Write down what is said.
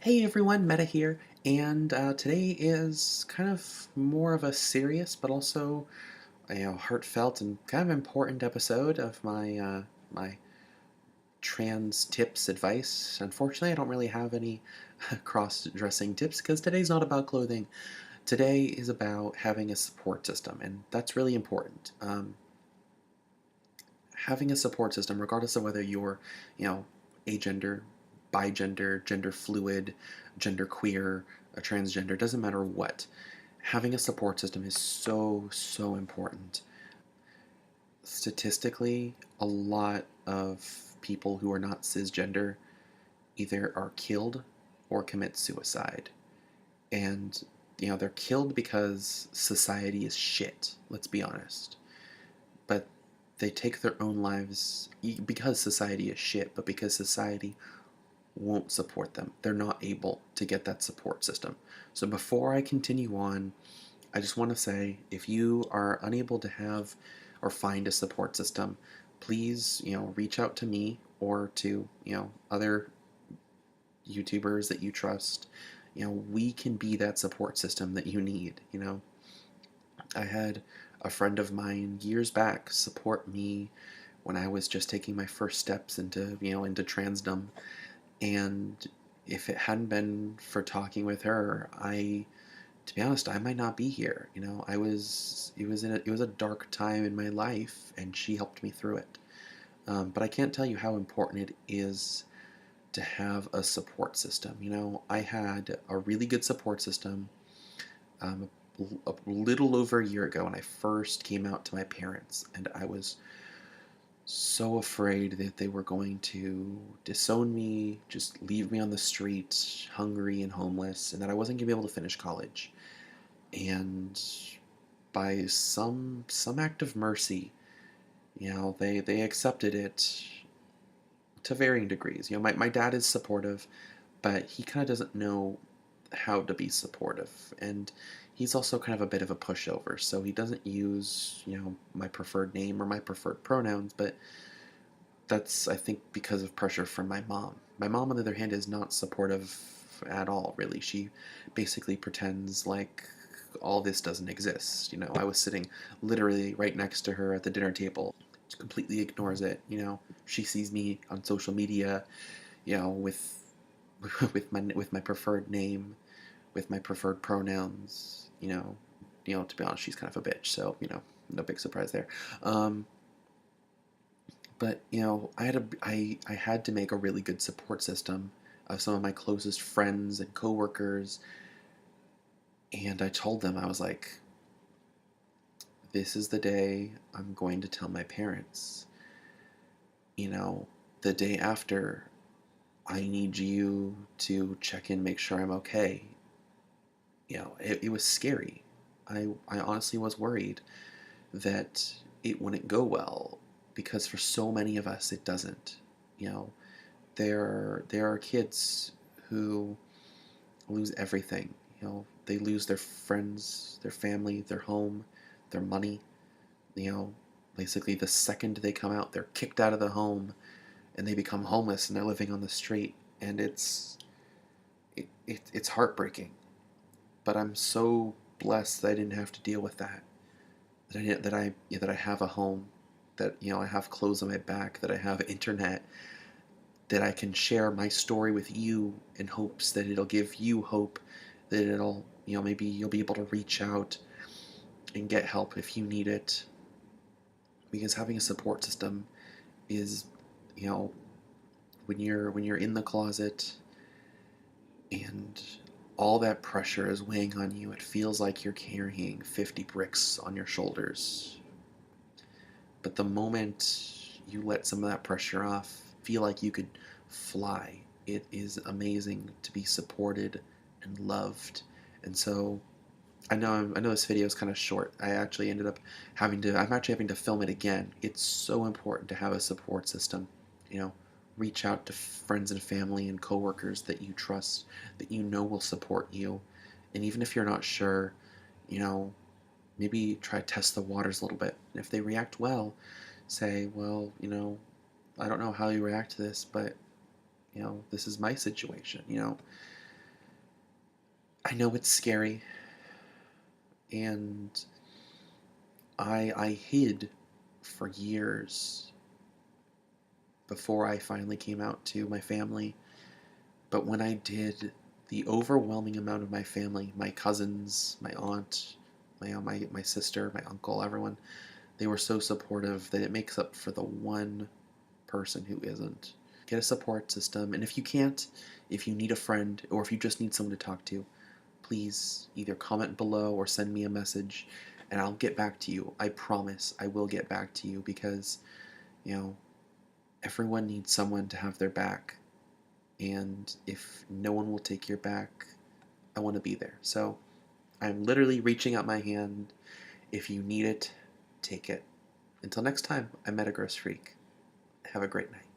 Hey everyone, Meta here, and today is kind of more of a serious but also heartfelt and kind of important episode of my trans tips advice. Unfortunately, I don't really have any cross-dressing tips because today's not about clothing. Today is about having a support system, and that's really important. Having a support system, regardless of whether you're, agender, bigender, gender fluid, gender queer, a transgender, doesn't matter what. Having a support system is so, so important. Statistically, a lot of people who are not cisgender either are killed or commit suicide. And, they're killed because society is shit, let's be honest. But they take their own lives because society is shit, but because society won't support them. They're not able to get that support system. So before I continue on, I just want to say if you are unable to have or find a support system, please, reach out to me or to, other YouTubers that you trust. We can be that support system that you need. I had a friend of mine years back support me when I was just taking my first steps into transdom, and if it hadn't been for talking with her, to be honest, I might not be here. It was a dark time in my life, and she helped me through it. But I can't tell you how important it is to have a support system. I had a really good support system um, a little over a year ago when I first came out to my parents, and I was so afraid that they were going to disown me, just leave me on the street, hungry and homeless, and that I wasn't going to be able to finish college. And by some act of mercy, they accepted it to varying degrees. My dad is supportive, but he kind of doesn't know how to be supportive, and he's also kind of a bit of a pushover, so he doesn't use my preferred name or my preferred pronouns. But that's, I think, because of pressure from my mom. My mom, on the other hand, is not supportive at all, really. She basically pretends like all this doesn't exist. I was sitting literally right next to her at the dinner table. She completely ignores it. She sees me on social media, with with my preferred name, with my preferred pronouns. To be honest, she's kind of a bitch. So no big surprise there. But I had to make a really good support system of some of my closest friends and coworkers, and I told them, I was like, this is the day I'm going to tell my parents. You know, the day after, I need you to check in, make sure I'm okay. It was scary. I honestly was worried that it wouldn't go well, because for so many of us it doesn't. You know, there are kids who lose everything. They lose their friends, their family, their home, their money. You know, Basically the second they come out, they're kicked out of the home and they become homeless and they're living on the street, and it's heartbreaking. But I'm so blessed that I didn't have to deal with that. That I have a home, that I have clothes on my back, that I have internet, that I can share my story with you in hopes that it'll give you hope, that it'll, maybe you'll be able to reach out and get help if you need it. Because having a support system is, you know, when you're in the closet and all that pressure is weighing on you, it feels like you're carrying 50 bricks on your shoulders. But the moment you let some of that pressure off, feel like you could fly. It is amazing to be supported and loved. And so I know this video is kind of short. I'm actually having to film it again. It's so important to have a support system. You know, Reach out to friends and family and coworkers that you trust, that you know will support you. And even if you're not sure, you know, maybe try to test the waters a little bit. And if they react well, say, well, I don't know how you react to this, but this is my situation. I know it's scary, and I hid for years before I finally came out to my family. But when I did, the overwhelming amount of my family, my cousins, my aunt, my sister, my uncle, everyone, they were so supportive that it makes up for the one person who isn't. Get a support system, and if you can't, if you need a friend, or if you just need someone to talk to, please either comment below or send me a message, and I'll get back to you. I promise I will get back to you because, you know, everyone needs someone to have their back, and if no one will take your back, I want to be there. So I'm literally reaching out my hand. If you need it, take it. Until next time, I'm Metagross Freak. Have a great night.